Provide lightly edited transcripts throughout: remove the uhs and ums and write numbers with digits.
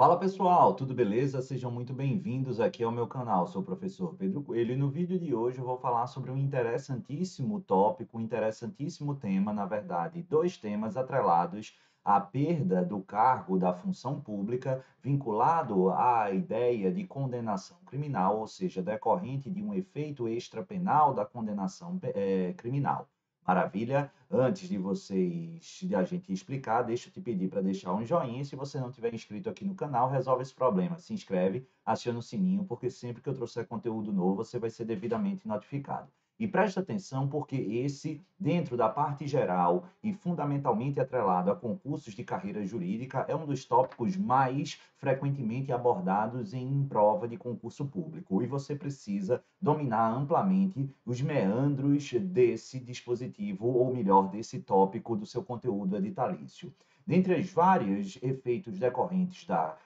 Fala pessoal, tudo beleza? Sejam muito bem-vindos aqui ao meu canal. Sou o professor Pedro Coelho e no vídeo de hoje eu vou falar sobre um interessantíssimo tópico, um interessantíssimo tema, na verdade, dois temas atrelados à perda do cargo da função pública, vinculado à ideia de condenação criminal, ou seja, decorrente de um efeito extrapenal da condenação criminal. Maravilha? Antes de a gente explicar, deixa eu te pedir para deixar um joinha. E se você não tiver inscrito aqui no canal, resolve esse problema. Se inscreve, aciona o sininho, porque sempre que eu trouxer conteúdo novo, você vai ser devidamente notificado. E preste atenção, porque esse, dentro da parte geral e fundamentalmente atrelado a concursos de carreira jurídica, é um dos tópicos mais frequentemente abordados em prova de concurso público. E você precisa dominar amplamente os meandros desse dispositivo, ou melhor, desse tópico do seu conteúdo editalício. Dentre os vários efeitos decorrentes da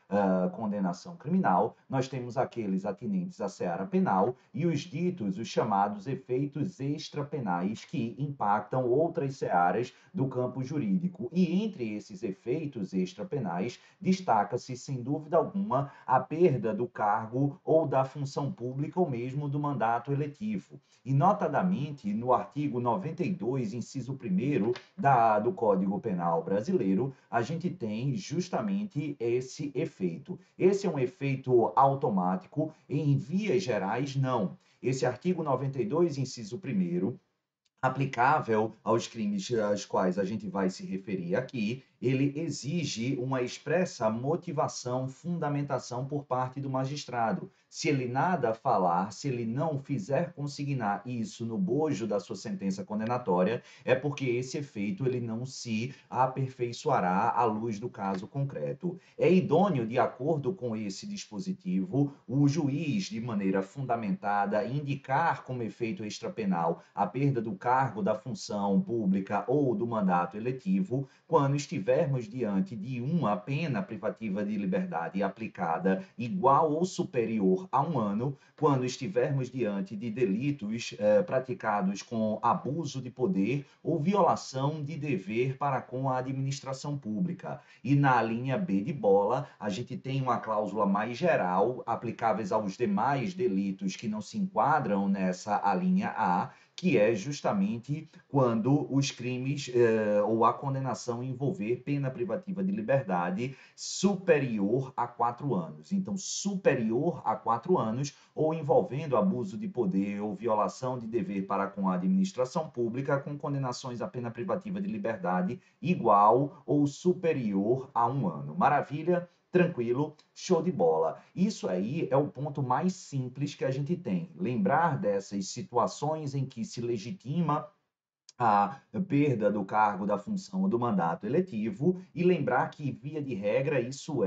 condenação criminal, nós temos aqueles atinentes à seara penal e os ditos, os chamados efeitos extrapenais, que impactam outras searas do campo jurídico. E entre esses efeitos extrapenais, destaca-se, sem dúvida alguma, a perda do cargo ou da função pública ou mesmo do mandato eletivo. E, notadamente, no artigo 92, inciso 1º do Código Penal brasileiro, a gente tem justamente esse efeito. Esse é um efeito automático, em vias gerais, não. Esse artigo 92, inciso 1º, aplicável aos crimes aos quais a gente vai se referir aqui, ele exige uma expressa motivação, fundamentação por parte do magistrado. Se ele nada falar, se ele não fizer consignar isso no bojo da sua sentença condenatória, é porque esse efeito ele não se aperfeiçoará à luz do caso concreto. É idôneo, de acordo com esse dispositivo, o juiz, de maneira fundamentada, indicar como efeito extrapenal a perda do cargo, da função pública ou do mandato eletivo, quando estivermos diante de uma pena privativa de liberdade aplicada igual ou superior a 1 ano, quando estivermos diante de delitos praticados com abuso de poder ou violação de dever para com a administração pública. E na linha B de bola, a gente tem uma cláusula mais geral, aplicáveis aos demais delitos que não se enquadram nessa alínea A, que é justamente quando os crimes ou a condenação envolver pena privativa de liberdade superior a 4 anos. Então, superior a 4 anos, ou envolvendo abuso de poder ou violação de dever para com a administração pública, com condenações à pena privativa de liberdade igual ou superior a 1 ano. Maravilha? Tranquilo, show de bola. Isso aí é o ponto mais simples que a gente tem. Lembrar dessas situações em que se legitima a perda do cargo, da função ou do mandato eletivo, e lembrar que, via de regra, isso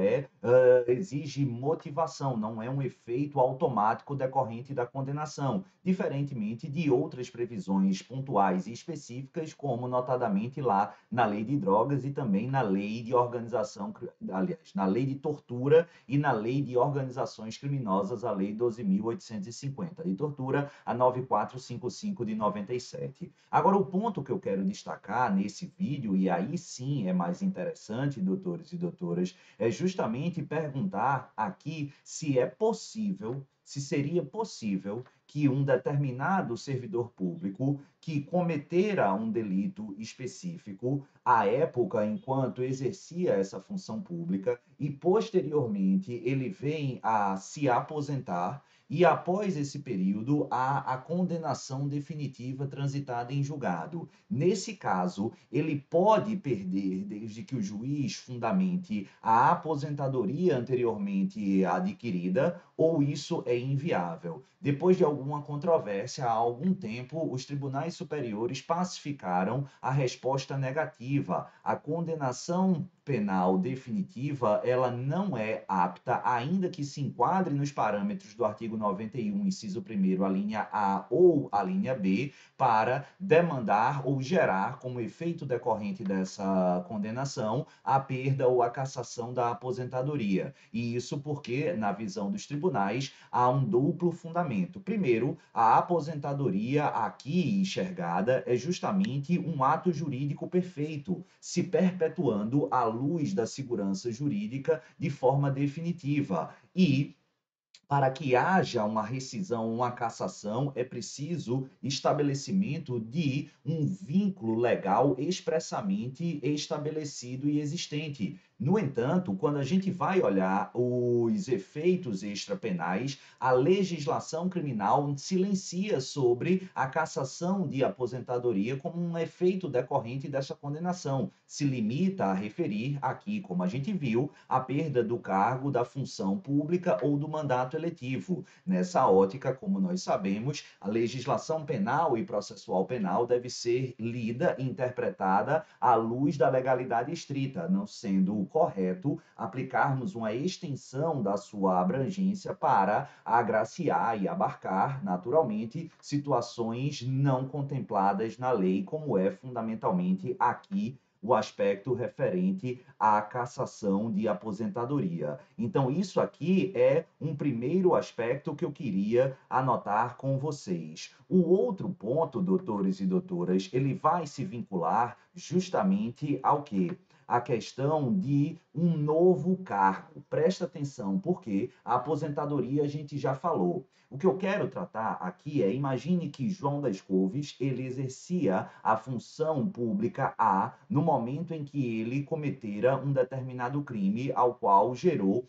exige motivação, não é um efeito automático decorrente da condenação, diferentemente de outras previsões pontuais e específicas, como notadamente lá na lei de drogas e também na lei de organização, aliás, na lei de tortura e na lei de organizações criminosas, a lei 12.850 de tortura, a 9455 de 97. Agora, o ponto que eu quero destacar nesse vídeo, e aí sim é mais interessante, doutores e doutoras, é justamente perguntar aqui se é possível, se seria possível que um determinado servidor público que cometera um delito específico à época enquanto exercia essa função pública e posteriormente ele vem a se aposentar e após esse período há a condenação definitiva transitada em julgado. Nesse caso, ele pode perder, desde que o juiz fundamente a aposentadoria anteriormente adquirida, ou isso é inviável. Depois de alguma controvérsia, há algum tempo, os tribunais superiores pacificaram a resposta negativa. A condenação penal definitiva, ela não é apta, ainda que se enquadre nos parâmetros do artigo 91, inciso 1º, a linha A ou a linha B, para demandar ou gerar, como efeito decorrente dessa condenação, a perda ou a cassação da aposentadoria. E isso porque, na visão dos tribunais, há um duplo fundamento. Primeiro, a aposentadoria aqui enxergada é justamente um ato jurídico perfeito, se perpetuando à luz da segurança jurídica de forma definitiva. E para que haja uma rescisão, uma cassação, é preciso estabelecimento de um vínculo legal expressamente estabelecido e existente. No entanto, quando a gente vai olhar os efeitos extrapenais, a legislação criminal silencia sobre a cassação de aposentadoria como um efeito decorrente dessa condenação. Se limita a referir aqui, como a gente viu, a perda do cargo, da função pública ou do mandato eletivo. Nessa ótica, como nós sabemos, a legislação penal e processual penal deve ser lida e interpretada à luz da legalidade estrita, não sendo correto aplicarmos uma extensão da sua abrangência para agraciar e abarcar, naturalmente, situações não contempladas na lei, como é fundamentalmente aqui o aspecto referente à cassação de aposentadoria. Então, isso aqui é um primeiro aspecto que eu queria anotar com vocês. O outro ponto, doutores e doutoras, ele vai se vincular justamente ao quê? A questão de um novo cargo. Presta atenção, porque a aposentadoria a gente já falou. O que eu quero tratar aqui é, imagine que João das Couves, ele exercia a função pública A no momento em que ele cometera um determinado crime ao qual gerou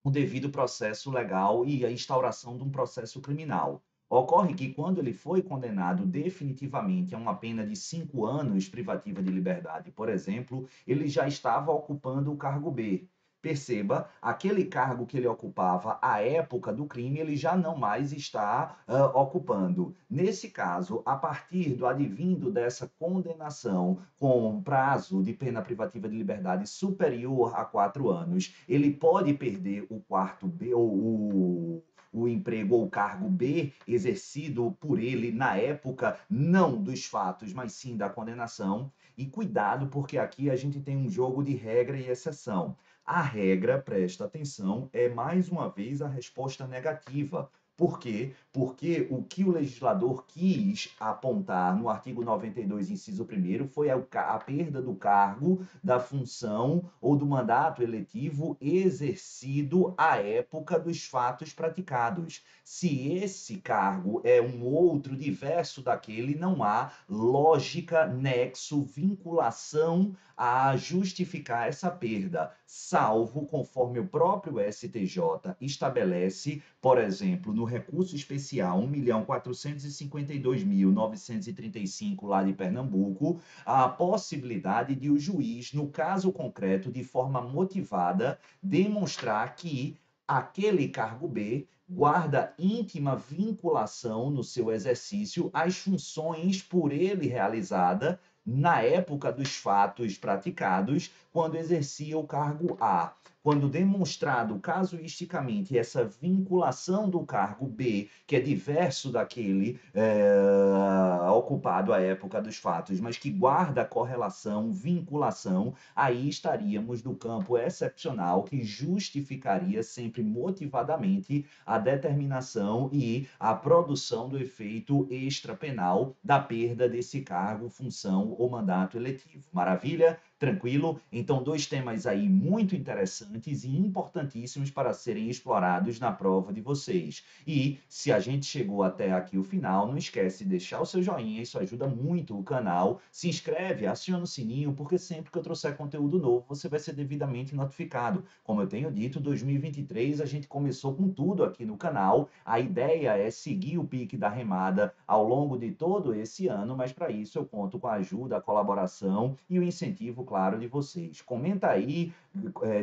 o devido processo legal e a instauração de um processo criminal. Ocorre que, quando ele foi condenado definitivamente a uma pena de 5 anos privativa de liberdade, por exemplo, ele já estava ocupando o cargo B. Perceba, aquele cargo que ele ocupava à época do crime, ele já não mais está ocupando. Nesse caso, a partir do advindo dessa condenação com prazo de pena privativa de liberdade superior a 4 anos, ele pode perder o quarto B ou o emprego ou cargo B exercido por ele na época, não dos fatos, mas sim da condenação. E cuidado, porque aqui a gente tem um jogo de regra e exceção. A regra, presta atenção, é mais uma vez a resposta negativa. Por quê? Porque o que o legislador quis apontar no artigo 92, inciso 1º, foi a perda do cargo, da função ou do mandato eletivo exercido à época dos fatos praticados. Se esse cargo é um outro diverso daquele, não há lógica, nexo, vinculação a justificar essa perda, salvo conforme o próprio STJ estabelece, por exemplo, no recurso especial 1.452.935 lá de Pernambuco, a possibilidade de o juiz, no caso concreto, de forma motivada, demonstrar que aquele cargo B guarda íntima vinculação no seu exercício às funções por ele realizada na época dos fatos praticados, quando exercia o cargo A. Quando demonstrado casuisticamente essa vinculação do cargo B, que é diverso daquele ocupado à época dos fatos, mas que guarda correlação, vinculação, aí estaríamos no campo excepcional que justificaria sempre motivadamente a determinação e a produção do efeito extrapenal da perda desse cargo, função ou mandato eletivo. Maravilha? Tranquilo? Então, dois temas aí muito interessantes e importantíssimos para serem explorados na prova de vocês. E se a gente chegou até aqui o final, não esquece de deixar o seu joinha, isso ajuda muito o canal. Se inscreve, aciona o sininho, porque sempre que eu trouxer conteúdo novo, você vai ser devidamente notificado. Como eu tenho dito, 2023 a gente começou com tudo aqui no canal. A ideia é seguir o pique da remada ao longo de todo esse ano, mas para isso eu conto com a ajuda, a colaboração e o incentivo, claro, de vocês. Comenta aí,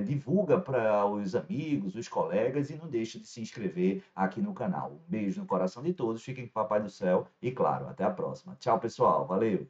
divulga para os amigos, os colegas e não deixe de se inscrever aqui no canal. Um beijo no coração de todos, fiquem com o Papai do Céu e, claro, até a próxima. Tchau, pessoal. Valeu!